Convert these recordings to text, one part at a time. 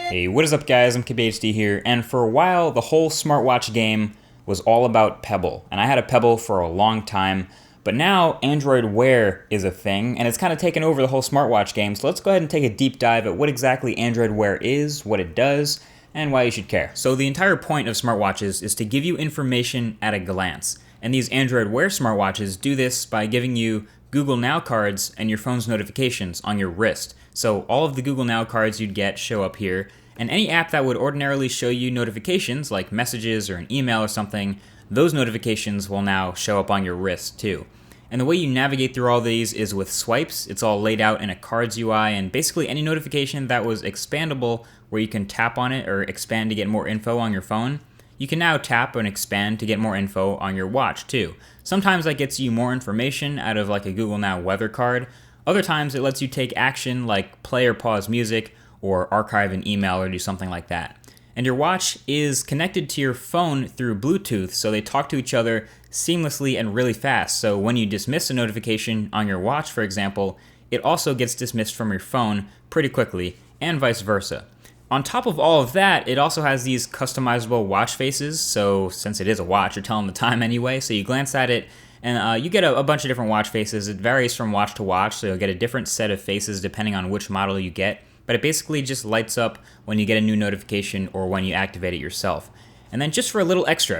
Hey, what is up guys, I'm KBHD here, and for a while the whole smartwatch game was all about Pebble, and I had a Pebble for a long time, but now Android Wear is a thing, and it's kind of taken over the whole smartwatch game, so let's go ahead and take a deep dive at what exactly Android Wear is, what it does, and why you should care. So the entire point of smartwatches is to give you information at a glance, and these Android Wear smartwatches do this by giving you Google Now cards and your phone's notifications on your wrist. So all of the Google Now cards you'd get show up here, and any app that would ordinarily show you notifications, like messages or an email or something, those notifications will now show up on your wrist too. And the way you navigate through all these is with swipes. It's all laid out in a cards UI, and basically any notification that was expandable, where you can tap on it or expand to get more info on your phone, you can now tap and expand to get more info on your watch too. Sometimes that gets you more information out of like a Google Now weather card. Other times it lets you take action like play or pause music, or archive an email or do something like that. And your watch is connected to your phone through Bluetooth, so they talk to each other seamlessly and really fast. So when you dismiss a notification on your watch, for example, it also gets dismissed from your phone pretty quickly, and vice versa. On top of all of that, it also has these customizable watch faces, so since it is a watch, you're telling the time anyway, so you glance at it, and you get a bunch of different watch faces. It varies from watch to watch, so you'll get a different set of faces depending on which model you get. But it basically just lights up when you get a new notification or when you activate it yourself. And then just for a little extra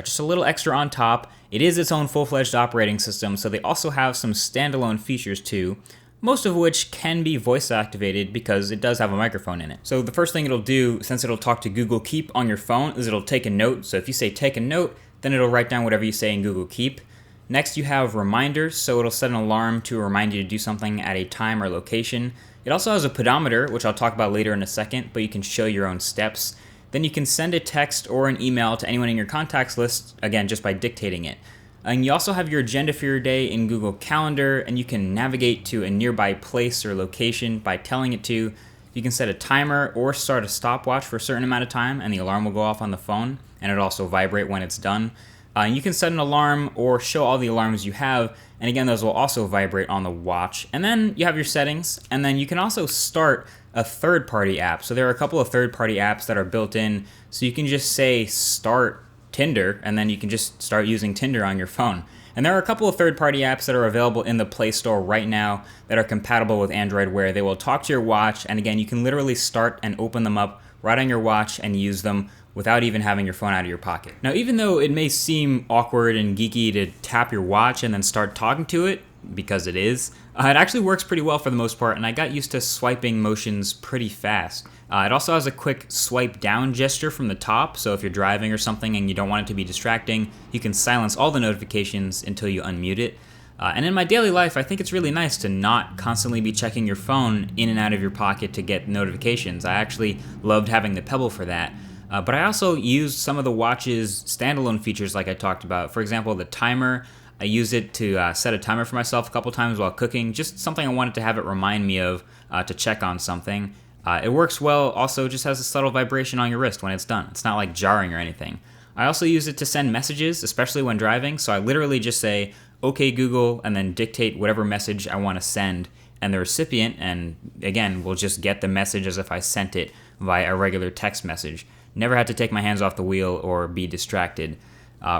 on top, it is its own full-fledged operating system, so they also have some standalone features too, most of which can be voice activated because it does have a microphone in it. So the first thing it'll do, since it'll talk to Google Keep on your phone, is it'll take a note. So if you say take a note, then it'll write down whatever you say in Google Keep. Next you have reminders, so it'll set an alarm to remind you to do something at a time or location. It also has a pedometer, which I'll talk about later in a second, but you can show your own steps. Then you can send a text or an email to anyone in your contacts list, again, just by dictating it. And you also have your agenda for your day in Google Calendar, and you can navigate to a nearby place or location by telling it to. You can set a timer or start a stopwatch for a certain amount of time, and the alarm will go off on the phone, and it'll also vibrate when it's done. You can set an alarm or show all the alarms you have, and again, those will also vibrate on the watch. And then you have your settings, and then you can also start a third-party app. So there are a couple of third-party apps that are built in, so you can just say start Tinder, and then you can just start using Tinder on your phone. And there are a couple of third-party apps that are available in the Play Store right now that are compatible with Android Wear. They will talk to your watch, and again, you can literally start and open them up right on your watch and use them without even having your phone out of your pocket. Now, even though it may seem awkward and geeky to tap your watch and then start talking to it, because it is, it actually works pretty well for the most part, and I got used to swiping motions pretty fast. It also has a quick swipe down gesture from the top, so if you're driving or something and you don't want it to be distracting, you can silence all the notifications until you unmute it. And in my daily life, I think it's really nice to not constantly be checking your phone in and out of your pocket to get notifications. I actually loved having the Pebble for that. But I also used some of the watch's standalone features like I talked about. For example, the timer. I use it to set a timer for myself a couple times while cooking, just something I wanted to have it remind me of to check on something. It works well, also just has a subtle vibration on your wrist when it's done. It's not like jarring or anything. I also use it to send messages, especially when driving, so I literally just say, okay Google, and then dictate whatever message I want to send, and the recipient, and again, will just get the message as if I sent it via a regular text message. Never had to take my hands off the wheel or be distracted.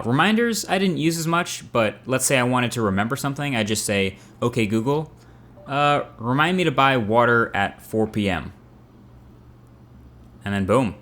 Reminders, I didn't use as much, but let's say I wanted to remember something, I just say, okay Google, remind me to buy water at 4 p.m. And then boom.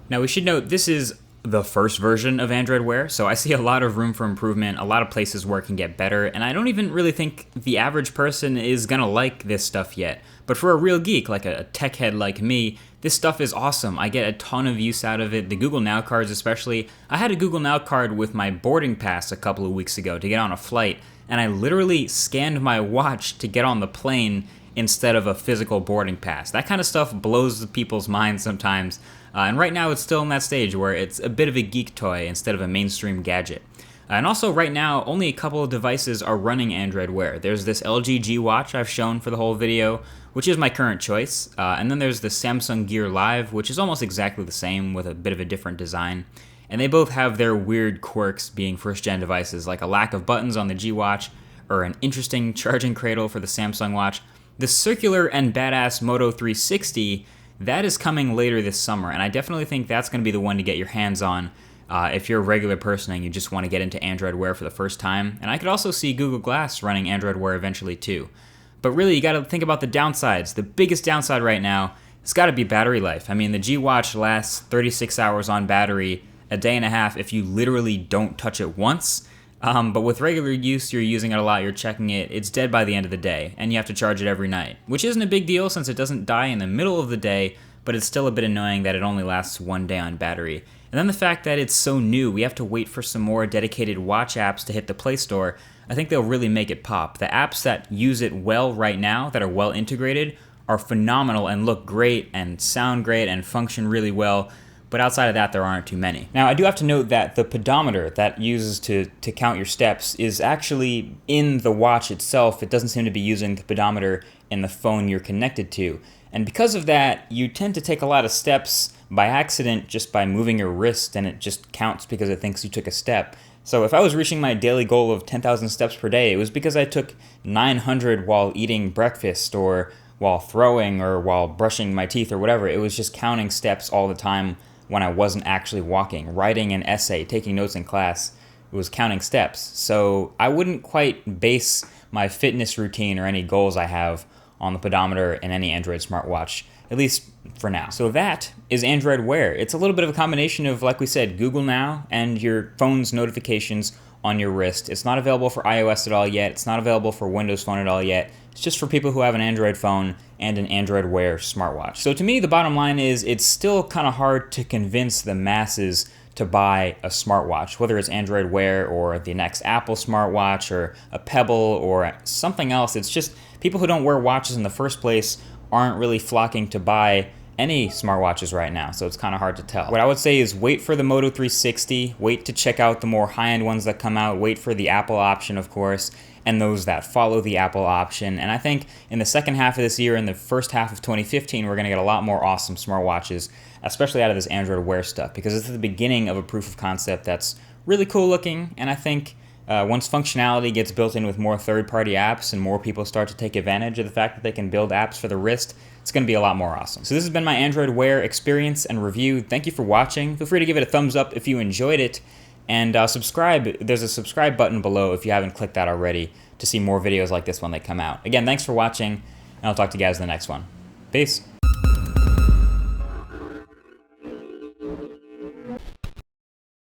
Now we should note this is the first version of Android Wear, so I see a lot of room for improvement, a lot of places where it can get better, and I don't even really think the average person is gonna like this stuff yet. But for a real geek, like a tech head like me, this stuff is awesome. I get a ton of use out of it, the Google Now cards especially. I had a Google Now card with my boarding pass a couple of weeks ago to get on a flight, and I literally scanned my watch to get on the plane instead of a physical boarding pass. That kind of stuff blows people's minds sometimes, and right now it's still in that stage where it's a bit of a geek toy instead of a mainstream gadget. And also right now, only a couple of devices are running Android Wear. There's this LG G Watch I've shown for the whole video, which is my current choice, and then there's the Samsung Gear Live, which is almost exactly the same with a bit of a different design. And they both have their weird quirks being first-gen devices, like a lack of buttons on the G Watch, or an interesting charging cradle for the Samsung Watch. The circular and badass Moto 360, that is coming later this summer, and I definitely think that's going to be the one to get your hands on if you're a regular person and you just want to get into Android Wear for the first time. And I could also see Google Glass running Android Wear eventually too. But really, you got to think about the downsides. The biggest downside right now has got to be battery life. I mean, the G Watch lasts 36 hours on battery, a day and a half if you literally don't touch it once. But with regular use, you're using it a lot, you're checking it, it's dead by the end of the day, and you have to charge it every night. Which isn't a big deal since it doesn't die in the middle of the day, but it's still a bit annoying that it only lasts one day on battery. And then the fact that it's so new, we have to wait for some more dedicated watch apps to hit the Play Store. I think they'll really make it pop. The apps that use it well right now, that are well integrated, are phenomenal and look great and sound great and function really well. But outside of that, there aren't too many. Now, I do have to note that the pedometer that uses to count your steps is actually in the watch itself. It doesn't seem to be using the pedometer in the phone you're connected to. And because of that, you tend to take a lot of steps by accident just by moving your wrist, and it just counts because it thinks you took a step. So if I was reaching my daily goal of 10,000 steps per day, it was because I took 900 while eating breakfast or while throwing or while brushing my teeth or whatever. It was just counting steps all the time when I wasn't actually walking, writing an essay, taking notes in class. It was counting steps. So I wouldn't quite base my fitness routine or any goals I have on the pedometer in any Android smartwatch, at least for now. So that is Android Wear. It's a little bit of a combination of, like we said, Google Now and your phone's notifications on your wrist. It's not available for iOS at all yet. It's not available for Windows Phone at all yet. It's just for people who have an Android phone and an Android Wear smartwatch. So to me, the bottom line is it's still kind of hard to convince the masses to buy a smartwatch, whether it's Android Wear or the next Apple smartwatch or a Pebble or something else. It's just people who don't wear watches in the first place aren't really flocking to buy any smartwatches right now, so it's kind of hard to tell. What I would say is wait for the Moto 360, wait to check out the more high-end ones that come out, wait for the Apple option, of course, and those that follow the Apple option. And I think in the second half of this year and the first half of 2015, we're going to get a lot more awesome smartwatches, especially out of this Android Wear stuff, because it's the beginning of a proof of concept that's really cool looking, and I think once functionality gets built in with more third-party apps and more people start to take advantage of the fact that they can build apps for the wrist, it's going to be a lot more awesome. So this has been my Android Wear experience and review. Thank you for watching. Feel free to give it a thumbs up if you enjoyed it. And subscribe. There's a subscribe button below if you haven't clicked that already to see more videos like this when they come out. Again, thanks for watching, and I'll talk to you guys in the next one. Peace.